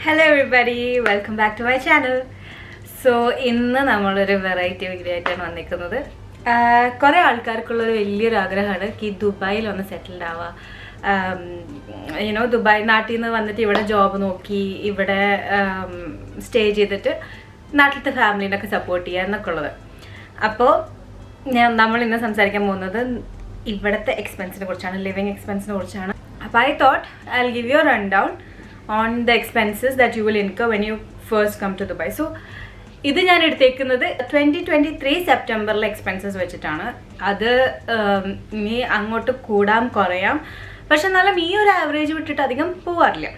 Hello everybody, welcome back to my channel. So, ഇന്ന് നമ്മളൊരു variety video ആയിട്ടാണ് വന്നിരിക്കുന്നത്. കുറേ ആൾക്കാർക്കുള്ള ഒരു വലിയൊരു ആഗ്രഹമാണ് ഈ ദുബായിൽ ഒന്ന് സെറ്റിൽഡ് ആവുക. ദുബായ് നാട്ടിൽ നിന്ന് വന്നിട്ട് ഇവിടെ ജോബ് നോക്കി ഇവിടെ സ്റ്റേ ചെയ്തിട്ട് നാട്ടിലത്തെ ഫാമിലീനൊക്കെ സപ്പോർട്ട് ചെയ്യുക എന്നൊക്കെ ഉള്ളത്. അപ്പോൾ നമ്മൾ ഇന്ന് സംസാരിക്കാൻ പോകുന്നത് ഇവിടുത്തെ എക്സ്പെൻസിനെ കുറിച്ചാണ്, ലിവിങ് എക്സ്പെൻസിനെ കുറിച്ചാണ്. അപ്പോൾ I thought I will give you A run down on the expenses that you will incur when you first come to Dubai. So, ഇത് ഞാൻ എടുത്തേക്കുന്നത് 2023 സെപ്റ്റംബറിലെ എക്സ്പെൻസസ് വെച്ചിട്ടാണ്. അത് ഇനി അങ്ങോട്ട് കൂടാം കുറയാം, പക്ഷെ എന്നാലും ഈ ഒരു ആവറേജ് വിട്ടിട്ട് അധികം പോവാറില്ല.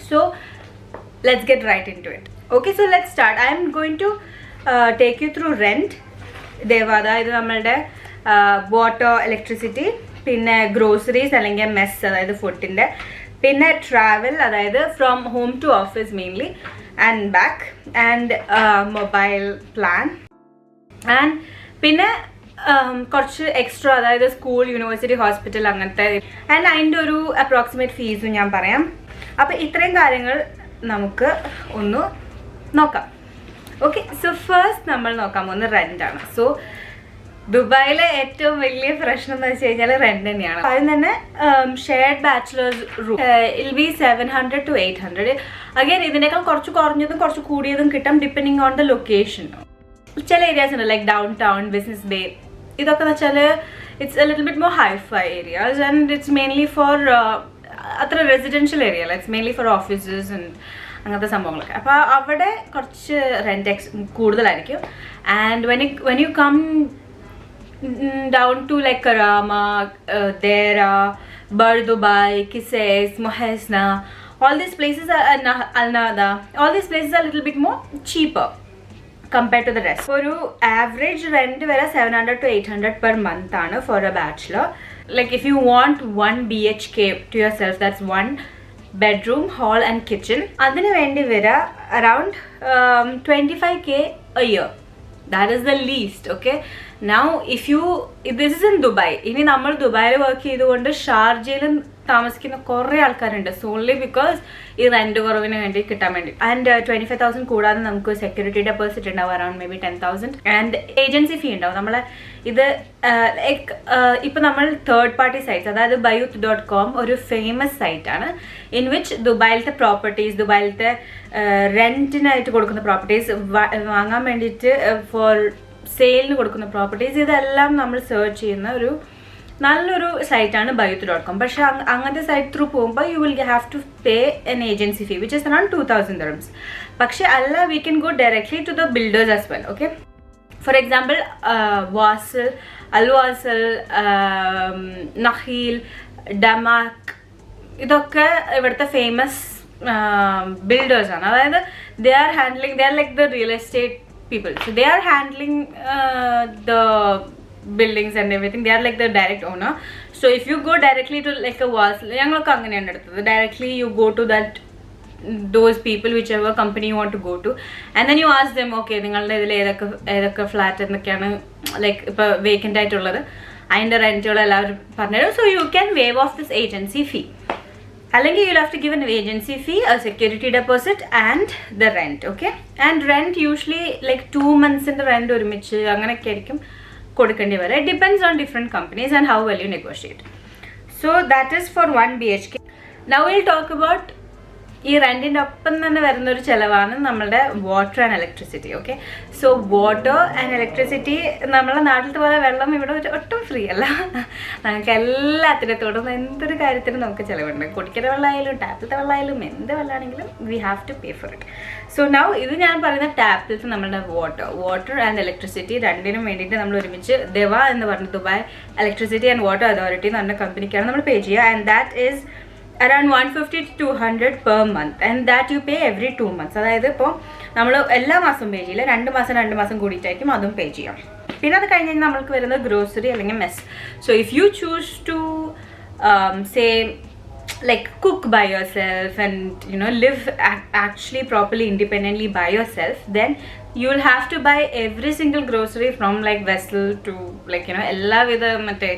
So let's get right into it. Okay, so let's start. I'm going to take you through rent. അതായത് നമ്മളുടെ വാട്ടർ, ഇലക്ട്രിസിറ്റി, പിന്നെ ഗ്രോസറീസ് അല്ലെങ്കിൽ മെസ്, അതായത് ഫുഡിൻ്റെ, പിന്നെ ട്രാവൽ, അതായത് from home to office mainly and back, and mobile plan, and പിന്നെ കുറച്ച് എക്സ്ട്രാ, അതായത് സ്കൂൾ, യൂണിവേഴ്സിറ്റി, ഹോസ്പിറ്റൽ, അങ്ങനത്തെ, ആൻഡ് അതിൻ്റെ ഒരു അപ്രോക്സിമേറ്റ് ഫീസും ഞാൻ പറയാം. അപ്പോൾ ഇത്രയും കാര്യങ്ങൾ നമുക്ക് ഒന്ന് നോക്കാം. ഓക്കെ, സോ ഫസ്റ്റ് നമ്മൾ നോക്കാൻ പോകുന്നത് റെൻ്റാണ്. സോ ദുബായിലെ ഏറ്റവും വലിയ പ്രശ്നം എന്ന് വെച്ച് കഴിഞ്ഞാൽ റെന്റ് തന്നെയാണ്. അതിന് തന്നെ ഷെയർഡ് ബാച്ചിലേഴ്സ് റൂം ഇൽ ബി 700 to 800. അഗൈൻ ഇതിനേക്കാൾ കുറച്ച് കുറഞ്ഞതും കുറച്ച് കൂടിയതും കിട്ടും ഡിപ്പെൻഡിങ് ഓൺ ദ ലൊക്കേഷൻ. ചില ഏരിയാസ് ഉണ്ട് like downtown, Business Bay, ഇതൊക്കെ എന്ന് വെച്ചാൽ it's a little bit more hifi areas and it's mainly for അത്ര റെസിഡൻഷ്യൽ ഏരിയ അല്ല, it's mainly for officers and അങ്ങനത്തെ സംഭവങ്ങളൊക്കെ. അപ്പോൾ അവിടെ കുറച്ച് റെന്റ് കൂടുതലായിരിക്കും. And when you come down to like Karama, Dera, Bar Dubai, Kisses, Mohesna, all these places are Al Nada, all these places are a little bit more cheaper compared to the rest. For average rent where 700 to 800 per month aanu for a bachelor. Like if you want 1 BHK to yourself, that's 1 bedroom, hall and kitchen, adinu vendi vera around 25k a year. That is the least. Okay, now if this is in Dubai, ഇനി നമ്മൾ ദുബായിൽ work ചെയ്തുകൊണ്ട് ഷാർജയിലും താമസിക്കുന്ന കുറേ ആൾക്കാരുണ്ട് സോൺലി because ഈ rent കുറവിന് വേണ്ടി കിട്ടാൻ വേണ്ടി. ആൻഡ് 25,000 കൂടാതെ നമുക്ക് സെക്യൂരിറ്റി ഡെപ്പോസിറ്റ് ഉണ്ടാവും around maybe 10,000. And agency fee ഉണ്ടാവും. നമ്മൾ ഇത് ഇപ്പം നമ്മൾ തേർഡ് പാർട്ടി സൈറ്റ്സ്, അതായത് buyut.com ഒരു ഫേമസ് സൈറ്റാണ് ഇൻ വിച്ച് ദുബായിലത്തെ പ്രോപ്പർട്ടീസ്, ദുബായിലത്തെ റെന്റിനായിട്ട് കൊടുക്കുന്ന പ്രോപ്പർട്ടീസ്, വാങ്ങാൻ വേണ്ടിയിട്ട് ഫോർ സെയിലിന് കൊടുക്കുന്ന പ്രോപ്പർട്ടീസ്, ഇതെല്ലാം നമ്മൾ സെർച്ച് ചെയ്യുന്ന ഒരു നല്ലൊരു സൈറ്റാണ് buyut.com. പക്ഷെ അങ്ങനത്തെ സൈറ്റ് ത്രൂ പോകുമ്പോൾ you will have to pay an agency fee which is around 2,000 dirhams. പക്ഷെ അല്ല, we can go directly to the builders as well. Okay, for example Wasl, Al Wasl, Nakheel, Damac, ഇതൊക്കെ ഇവിടുത്തെ famous ബിൽഡേഴ്സാണ്. അതായത് they are like the real estate people, so they are handling the buildings and everything. They are like the direct owner. So if you go directly to like a was ഞങ്ങൾക്ക് അങ്ങനെയാണ് എടുത്തത്. Directly you go to those people, whichever company you want to go to, and then you ask them, okay, നിങ്ങളുടെ ഇതിൽ ഏതൊക്കെ flat എന്നൊക്കെയാണ് like ഇപ്പോൾ vacant ആയിട്ടുള്ളത്, അതിൻ്റെ റെൻറ്റുകൾ എല്ലാവരും പറഞ്ഞുതരും. So you can waive off this agency fee. അല്ലെങ്കിൽ you have to give an agency fee, a security deposit and the rent. Okay, and rent usually like 2 months rent ഒരുമിച്ച് അങ്ങനെയൊക്കെ ആയിരിക്കും കൊടുക്കേണ്ടി വരിക. It depends on different companies and how well you negotiate. So that is for 1 BHK. Now will talk about ഈ റെൻറ്റിൻ്റെ ഒപ്പം തന്നെ വരുന്നൊരു ചിലവാണ് നമ്മളുടെ water and electricity. Okay, so water and electricity നമ്മളെ നാട്ടിലത്തെ പോലെ വെള്ളം ഇവിടെ ഒട്ടും ഫ്രീ അല്ല. നമുക്ക് എല്ലാത്തിനത്തോടും എന്തൊരു കാര്യത്തിനും നമുക്ക് ചിലവുണ്ട്. കുടിക്കുന്ന വെള്ളമായാലും ടാപ്പിലത്തെ വെള്ളമായാലും എന്ത് വെള്ളമാണെങ്കിലും we have to pay for it. So now ഇത് ഞാൻ പറയുന്ന ടാപ്പിലത്തെ നമ്മളുടെ വാട്ടർ ആൻഡ് ഇലക്ട്രിസിറ്റി രണ്ടിനും വേണ്ടിയിട്ട് നമ്മൾ ഒരുമിച്ച് ദെവ എന്ന് പറഞ്ഞ Dubai electricity and water authority എന്ന് പറഞ്ഞ കമ്പനിക്കാണ് നമ്മൾ പേ ചെയ്യുക. And that is around 150 to 200 per month, and that you pay every 2 months. അതായത് ഇപ്പോൾ നമ്മൾ എല്ലാ മാസവും പേ ചെയ്യില്ല, 2 മാസം കൂടിയിട്ടായിരിക്കും അതും പേ ചെയ്യാം. പിന്നെ അത് കഴിഞ്ഞ് കഴിഞ്ഞാൽ നമ്മൾക്ക് വരുന്നത് ഗ്രോസറി അല്ലെങ്കിൽ mess. So if you choose to say like cook by yourself and live actually properly independently by yourself, then you will have to buy every single grocery from like vessel to like എല്ലാ വിധ മറ്റേ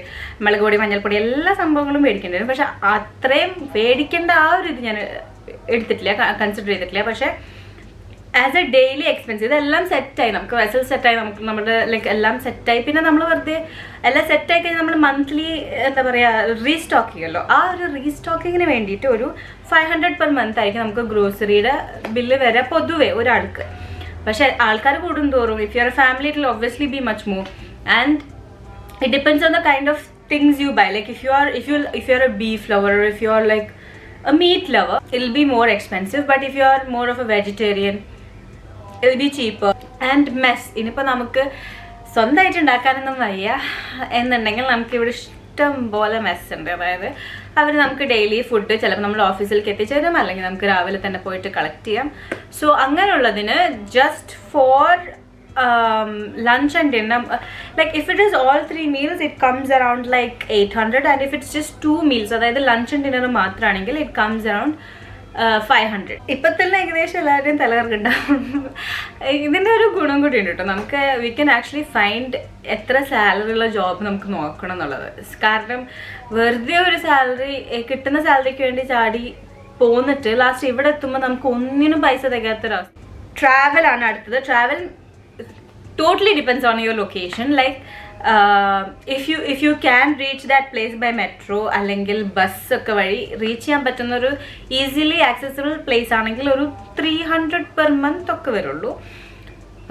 മുളക് പൊടി, മഞ്ഞൾപ്പൊടി, എല്ലാ സംഭവങ്ങളും മേടിക്കേണ്ടി വരും. പക്ഷെ അത്രയും മേടിക്കേണ്ട ആ ഒരു ഇത് ഞാൻ എടുത്തിട്ടില്ല, കൺസിഡർ ചെയ്തിട്ടില്ല. പക്ഷേ ആസ് എ ഡെയിലി എക്സ്പെൻസ് ഇതെല്ലാം സെറ്റായി, നമുക്ക് വെസൽ സെറ്റായി, നമുക്ക് നമ്മുടെ ലൈക്ക് എല്ലാം സെറ്റായി. പിന്നെ നമ്മൾ വെറുതെ എല്ലാം സെറ്റായി കഴിഞ്ഞാൽ നമ്മൾ മന്ത്ലി എന്താ പറയുക റീസ്റ്റോക്ക് ചെയ്യുമല്ലോ. ആ ഒരു റീസ്റ്റോക്കിങ്ങിന് വേണ്ടിയിട്ട് ഒരു 500 പെർ മന്ത് ആയിരിക്കും നമുക്ക് ഗ്രോസറിയുടെ ബില്ല് വരെ പൊതുവെ ഒരാൾക്ക്. പക്ഷെ ആൾക്കാർ കൂടും തോറും if you R A family it will obviously be much more and it depends on the kind of things you buy. Like if you are a beef lover or if you are like a meat lover, it'll be more expensive, but if you are more of a vegetarian it'll be cheaper. And mess ഇനിയിപ്പോൾ നമുക്ക് സ്വന്തമായിട്ട് ഉണ്ടാക്കാനൊന്നും വയ്യ എന്നുണ്ടെങ്കിൽ നമുക്ക് ഇവിടെ ഇഷ്ടം പോലെ mess ഉണ്ട്. അതായത് അവർ നമുക്ക് ഡെയിലി ഫുഡ് ചിലപ്പോൾ നമ്മൾ ഓഫീസിലേക്ക് എത്തിച്ചേരും, അല്ലെങ്കിൽ നമുക്ക് രാവിലെ തന്നെ പോയിട്ട് കളക്ട് ചെയ്യാം. സോ അങ്ങനെയുള്ളതിന് just for lunch and dinner, like if it is all 3 meals it comes around like 800, and if it's just 2 meals അതായത് lunch and dinner മാത്രമാണെങ്കിൽ it comes around 500. ഇപ്പം തന്നെ ഏകദേശം എല്ലാവരുടെയും തലകറക്കുണ്ടാവും. ഇതിൻ്റെ ഒരു ഗുണം കൂടി ഉണ്ട് കേട്ടോ, നമുക്ക് വി ക്യാൻ ആക്ച്വലി ഫൈൻഡ് എത്ര സാലറി ഉള്ള ജോബ് നമുക്ക് നോക്കണം എന്നുള്ളത്. കാരണം വെറുതെ ഒരു സാലറി കിട്ടുന്ന സാലറിക്ക് വേണ്ടി ചാടി പോന്നിട്ട് ലാസ്റ്റ് ഇവിടെ എത്തുമ്പോൾ നമുക്ക് ഒന്നിനും പൈസ തികയാത്തൊരവസ്ഥ. ട്രാവൽ ആണ് അടുത്തത്. Travel totally depends on your location. Like if you can reach that place by metro അല്ലെങ്കിൽ ബസ് ഒക്കെ വഴി റീച്ച് ചെയ്യാൻ പറ്റുന്ന ഒരു ഈസിലി ആക്സസിബിൾ പ്ലേസ് ആണെങ്കിൽ ഒരു 300 പെർ മന്ത് ഒക്കെ വരുള്ളൂ.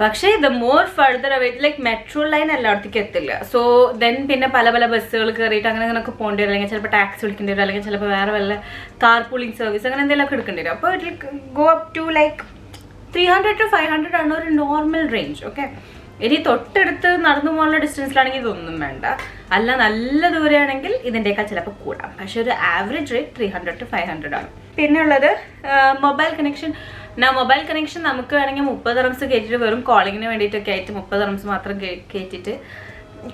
പക്ഷേ the more further away like metro line എല്ലായിടത്തേക്കും എത്തില്ല. സോ ദെൻ പിന്നെ പല പല ബസ്സുകൾ കയറിയിട്ട് അങ്ങനെ അങ്ങനെയൊക്കെ പോകേണ്ടി വരും, അല്ലെങ്കിൽ ചിലപ്പോൾ ടാക്സി വിളിക്കേണ്ടി വരും, അല്ലെങ്കിൽ ചിലപ്പോൾ വേറെ വല്ല കാർ പൂളിംഗ് സർവീസ് അങ്ങനെ എന്തെങ്കിലുമൊക്കെ എടുക്കേണ്ടി വരും. അപ്പോൾ it will go up to like 300 to 500 ആണ് ഒരു നോർമൽ റേഞ്ച്. ഓക്കെ, ഇനി തൊട്ടടുത്ത് നടന്നു പോകാനുള്ള ഡിസ്റ്റൻസിലാണെങ്കിൽ ഇതൊന്നും വേണ്ട, അല്ല നല്ല ദൂരെയാണെങ്കിൽ ഇതിൻ്റെയൊക്കെ ചിലപ്പോൾ കൂടാം. പക്ഷെ ഒരു ആവറേജ് റേറ്റ് 300 to 500 ആണ്. പിന്നെ ഉള്ളത് മൊബൈൽ കണക്ഷൻ. മൊബൈൽ കണക്ഷൻ നമുക്ക് വേണമെങ്കിൽ 30 dirhams കയറ്റിയിട്ട് വെറും കോളിങ്ങിന് വേണ്ടിയിട്ടൊക്കെ ആയിട്ട് 30 dirhams മാത്രം കയറ്റിയിട്ട്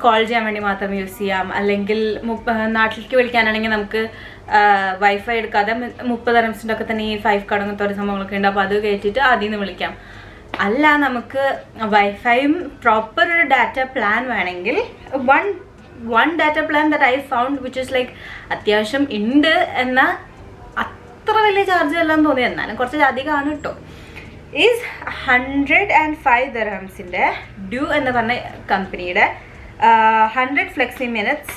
കോൾ ചെയ്യാൻ വേണ്ടി മാത്രം യൂസ് ചെയ്യാം. അല്ലെങ്കിൽ നാട്ടിലേക്ക് വിളിക്കാനാണെങ്കിൽ നമുക്ക് വൈഫൈ എടുക്കാതെ 30 dirhamsൻ്റെ ഒക്കെ തന്നെ ഈ 5 card അങ്ങനത്തെ ഒരു സംഭവങ്ങളൊക്കെ ഉണ്ട്. അപ്പോൾ അത് കയറ്റിയിട്ട് അതിൽ നിന്ന് വിളിക്കാം. അല്ല നമുക്ക് വൈഫൈയും പ്രോപ്പർ ഒരു ഡാറ്റ പ്ലാൻ വേണമെങ്കിൽ one data plan that I found which is like അത്യാവശ്യം ഉണ്ട് എന്ന അത്ര വലിയ ചാർജ് എല്ലാം തോന്നി, എന്നാലും കുറച്ച് അധികമാണ് കേട്ടോ, ഈസ് 105 dirhamsൻ്റെ ഡ്യൂ എന്ന് പറഞ്ഞ കമ്പനിയുടെ 100 flexi minutes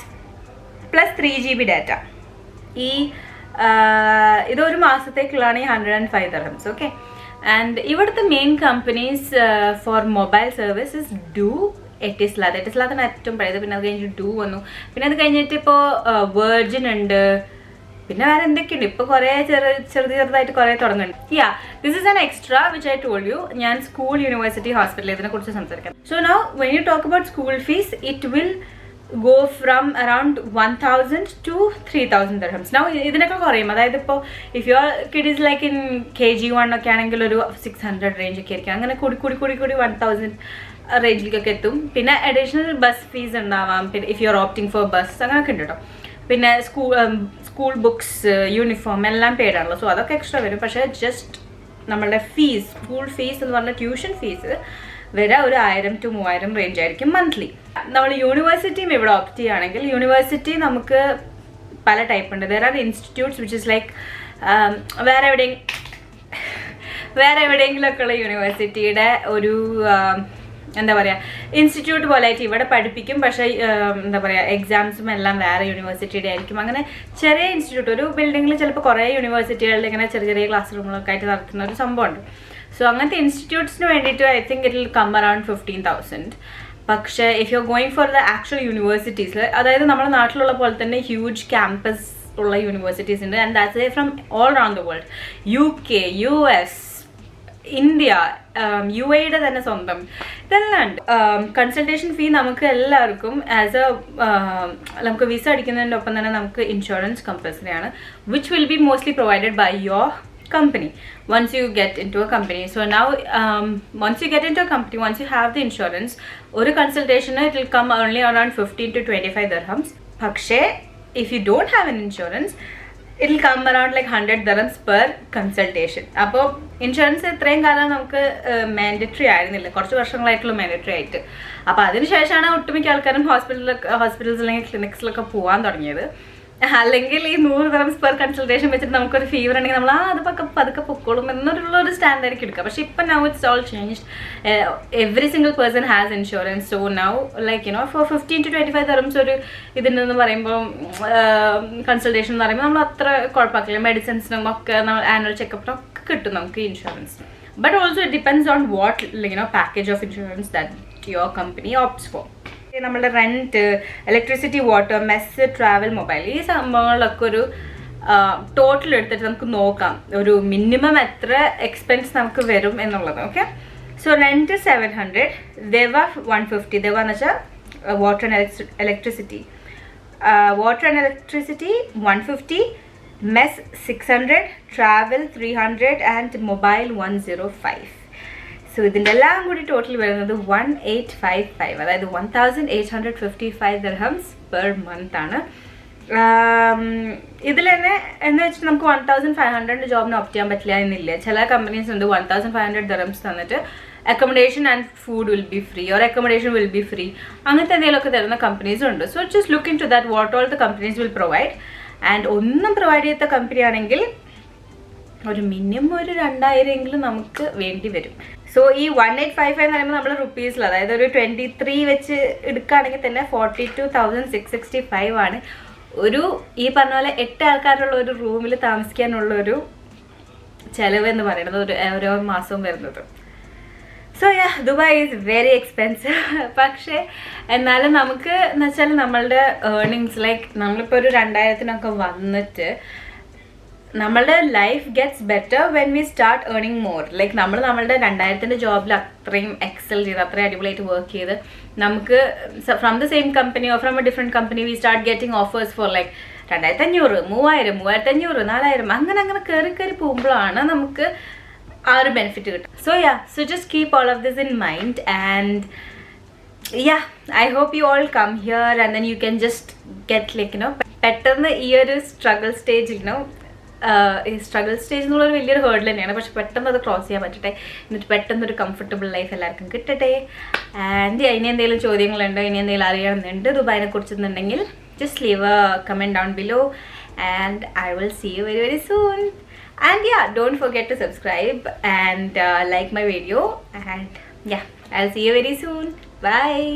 plus 3 GB data. ഇതൊരു മാസത്തേക്കുള്ളതാണ് ഈ 105 dirhams. ഓക്കെ, ആൻഡ് ഇവിടുത്തെ main companies for mobile services du എറ്റിസ്ലാത്താണ് ഏറ്റവും പഴയത്. പിന്നെ അത് കഴിഞ്ഞിട്ട് ഡു വന്നു, പിന്നെ അത് കഴിഞ്ഞിട്ട് ഇപ്പോൾ വെർജിൻ ഉണ്ട്, പിന്നെ വേറെ എന്തൊക്കെയുണ്ട് ഇപ്പോൾ കുറേ ചെറുതായിട്ട് കുറേ തുടങ്ങുന്നുണ്ട്. This is an extra which I told you. ഞാൻ സ്കൂൾ, യൂണിവേഴ്സിറ്റി, ഹോസ്പിറ്റൽ ഇതിനെക്കുറിച്ച് സംസാരിക്കാം. So now when you talk about school fees it will go from around 1000 to 3000 dirhams. Now ഇതിനൊക്കെ കുറയും. അതായത് ഇപ്പോൾ if your kid is like in KG1 ഒക്കെ ആണെങ്കിൽ ഒരു 600 റേഞ്ച് ഒക്കെ ആയിരിക്കും. അങ്ങനെ കൂടി 1000 റേഞ്ചിലേക്കൊക്കെ എത്തും. പിന്നെ അഡീഷണൽ ബസ് ഫീസ് ഉണ്ടാവാം, പിന്നെ if you R opting four bus അങ്ങനെയൊക്കെ ഉണ്ട് കേട്ടോ. പിന്നെ സ്കൂൾ ബുക്സ്, യൂണിഫോം എല്ലാം പെയ്ഡ് ആണല്ലോ, സോ അതൊക്കെ എക്സ്ട്രാ വരും. പക്ഷേ ജസ്റ്റ് നമ്മളുടെ ഫീസ്, സ്കൂൾ ഫീസ് എന്ന് പറഞ്ഞ ട്യൂഷൻ ഫീസ് വരെ ഒരു 1000 to 3000 റേഞ്ച് ആയിരിക്കും മന്ത്ലി. നമ്മൾ യൂണിവേഴ്സിറ്റിയും ഇവിടെ ഓപ്റ്റ് ചെയ്യുകയാണെങ്കിൽ യൂണിവേഴ്സിറ്റി നമുക്ക് പല ടൈപ്പ് ഉണ്ട്. There are institutes which is like വേറെ എവിടെയെങ്കിലുമൊക്കെ ഉള്ള യൂണിവേഴ്സിറ്റിയുടെ ഒരു എന്താ പറയുക ഇൻസ്റ്റിറ്റ്യൂട്ട് പോലെ ആയിട്ട് ഇവിടെ പഠിപ്പിക്കും. പക്ഷേ എന്താ പറയുക എക്സാംസും എല്ലാം വേറെ യൂണിവേഴ്സിറ്റിയുടെ ആയിരിക്കും. അങ്ങനെ ചെറിയ ഇൻസ്റ്റിറ്റ്യൂട്ട്, ഒരു ബിൽഡിങ്ങിൽ ചിലപ്പോൾ കുറേ യൂണിവേഴ്സിറ്റികളുടെ ഇങ്ങനെ ചെറിയ ക്ലാസ് റൂമുകളൊക്കെ ആയിട്ട് നടത്തുന്ന ഒരു സംഭവമുണ്ട്. സോ അങ്ങനത്തെ ഇൻസ്റ്റിറ്റ്യൂട്ട്സിന് വേണ്ടിയിട്ട് I think it will come around 15,000. പക്ഷേ if you are going for the actual universities, അതായത് നമ്മുടെ നാട്ടിലുള്ള പോലെ തന്നെ ഹ്യൂജ് ക്യാമ്പസ് ഉള്ള യൂണിവേഴ്സിറ്റീസ് ഉണ്ട്, and that's from all around the world. UK, US, India, UAEയുടെ തന്നെ സ്വന്തം ഇതെല്ലാം ഉണ്ട്. കൺസൾട്ടേഷൻ ഫീ നമുക്ക് എല്ലാവർക്കും നമുക്ക് വിസ അടിക്കുന്നതിൻ്റെ ഒപ്പം തന്നെ നമുക്ക് ഇൻഷുറൻസ് കമ്പൽസറി ആണ്, which will be mostly provided by your company once you get into a company. So now once you get into a company, once you have the insurance, ഒരു consultation it will come only around 15 to 25 dirhams. പക്ഷേ if you don't have an insurance it will come around like 100 dirhams per consultation. അപ്പോൾ insurance ഇത്രയും കാലം നമുക്ക് mandatory ആയിരുന്നില്ല, കുറച്ച് വർഷങ്ങളായിട്ടുള്ള mandatory ആയിട്ട്. അപ്പോൾ അതിനുശേഷമാണ് ഒട്ടുമിക്ക ആൾക്കാരും ഹോസ്പിറ്റൽസ് അല്ലെങ്കിൽ ക്ലിനിക്സിലൊക്കെ പോകാൻ തുടങ്ങിയത്. അല്ലെങ്കിൽ ഈ 100 dirhams പെർ കൺസൾട്ടേഷൻ വെച്ചിട്ട് നമുക്കൊരു ഫീവർ ഉണ്ടെങ്കിൽ നമ്മൾ അത് പതുക്കെ പൊക്കോളും ഒരു സ്റ്റാൻഡ് ആയിരിക്കും എടുക്കുക. പക്ഷെ ഇപ്പം now it's all changed. Every single person has insurance. So now like for 15 to 25 dirhams ഒരു ഇതിനെന്ന് പറയുമ്പോൾ കൺസൾട്ടേഷൻ എന്ന് പറയുമ്പോൾ നമ്മൾ അത്ര കുഴപ്പമാക്കില്ല. മെഡിസിൻസിനും ഒക്കെ നമ്മൾ ആനുവൽ ചെക്കപ്പിനും ഒക്കെ കിട്ടും നമുക്ക് insurance. But also it depends on what package of insurance that your company opts for. നമ്മുടെ rent, electricity, water, mess, travel, mobile, ഈ സംഭവങ്ങളിലൊക്കെ ഒരു ടോട്ടൽ എടുത്തിട്ട് നമുക്ക് നോക്കാം ഒരു മിനിമം എത്ര എക്സ്പെൻസ് നമുക്ക് വരും എന്നുള്ളത്. ഓക്കെ, സോ റെൻറ്റ് 700, ദവ 150. ദവ എന്ന് വെച്ചാൽ water and electricity. Water and electricity 150, mess 600, travel 300 and mobile 105. So ഇതിൻ്റെ എല്ലാം കൂടി ടോട്ടൽ വരുന്നത് 1855, അതായത് 1855 dirhams പെർ മന്ത് ആണ്. ഇതിൽ തന്നെ എന്ന് വെച്ചിട്ട് നമുക്ക് 1500 ജോബിന് ഓപ്റ്റ് ചെയ്യാൻ പറ്റില്ല എന്നില്ല. ചില കമ്പനീസ് ഉണ്ട് 1500 dirhams തന്നിട്ട് accommodation and food will be free or accommodation will be free, അങ്ങനത്തെ എന്തെങ്കിലുമൊക്കെ തരുന്ന കമ്പനീസും ഉണ്ട്. So just look into that what all the companies will provide. And ഒന്നും പ്രൊവൈഡ് ചെയ്യാത്ത കമ്പനി ആണെങ്കിൽ ഒരു മിനിമം ഒരു 2000 എങ്കിലും നമുക്ക് വേണ്ടി വരും. സോ ഈ 1855 എന്ന് പറയുമ്പോൾ നമ്മൾ റുപ്പീസിൽ, അതായത് ഒരു 23 വെച്ച് എടുക്കുകയാണെങ്കിൽ തന്നെ 42,665 ആണ് ഒരു ഈ പറഞ്ഞ പോലെ 8 ആൾക്കാരുള്ള ഒരു റൂമിൽ താമസിക്കാനുള്ളൊരു ചിലവ് എന്ന് പറയുന്നത് ഓരോ മാസവും വരുന്നത്. So Dubai is very expensive. പക്ഷേ എന്നാലും നമുക്ക് എന്ന് വെച്ചാൽ നമ്മളുടെ ഏർണിങ്സ് ലൈക്ക് നമ്മളിപ്പോൾ ഒരു 2000-നൊക്കെ വന്നിട്ട് നമ്മളുടെ life gets better when we start earning more. Like നമ്മളുടെ 2000-ന്റെ ജോബിൽ അത്രയും എക്സൽ ചെയ്ത് അത്രയും അടിപൊളിയായിട്ട് വർക്ക് ചെയ്ത് നമുക്ക് from the same company or from A different company we start getting offers for like 2500, 3000, 3500, 4000 അങ്ങനെ കയറി പോകുമ്പോഴാണ് നമുക്ക് ആ ഒരു ബെനിഫിറ്റ് കിട്ടും. So just keep all of this in mind and I hope you all come here and then you can just get like പെട്ടെന്ന് ഈ ഒരു സ്ട്രഗിൾ സ്റ്റേജ് ഈ സ്ട്രഗിൾ സ്റ്റേജ് എന്നുള്ളൊരു വലിയൊരു ഹേർഡിൽ തന്നെയാണ്. പക്ഷെ പെട്ടെന്ന് അത് ക്രോസ് ചെയ്യാൻ പറ്റട്ടെ, എന്നിട്ട് പെട്ടെന്നൊരു കംഫർട്ടബിൾ ലൈഫ് എല്ലാവർക്കും കിട്ടട്ടെ. ആൻഡ് ഇനി എന്തെങ്കിലും ചോദ്യങ്ങളുണ്ടോ, ഇനി എന്തെങ്കിലും അറിയണമെന്നുണ്ട് ദുബായിനെ കുറിച്ചെന്നുണ്ടെങ്കിൽ just leave a comment down below and I will see you very very soon. And don't forget to subscribe and like my video, and I'll see you very soon. Bye.